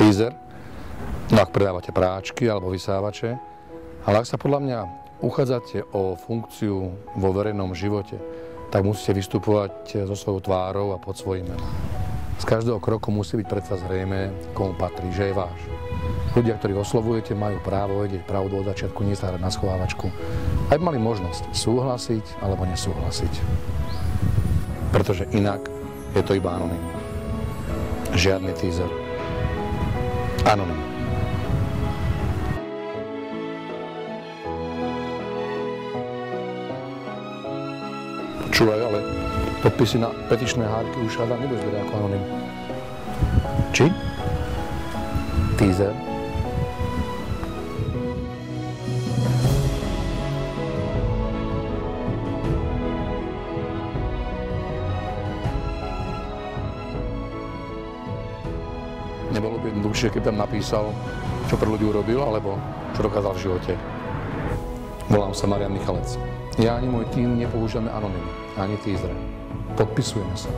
teaser, no ak predávate práčky alebo vysávače, ale ak sa podľa mňa uchádzate o funkciu vo verejnom živote, tak musíte vystupovať so svojou tvárou a pod svojím menom. Z každého kroku musí byť predsa zrejmé, komu patrí, že je váš. Ľudia, ktorých oslovujete, majú právo vedieť pravdu od začiatku, nie sa hrať na schovávačku. Aj mali možnosť súhlasiť alebo nesúhlasiť. Pretože inak je to iba anonym. Žiadny teaser. Anonym. Počúvaj, ale podpisy na petičné hárky už hádam nebudeš vedieť ako anonym. Či? Teaser. Nebolo by jednoduchšie, keby tam napísal, čo pre ľudí urobil, alebo čo dokázal v živote. Volám sa Marian Michalec. Ja ani môj tým nepoužívame anonym, ani teaser. Podpisujeme sa.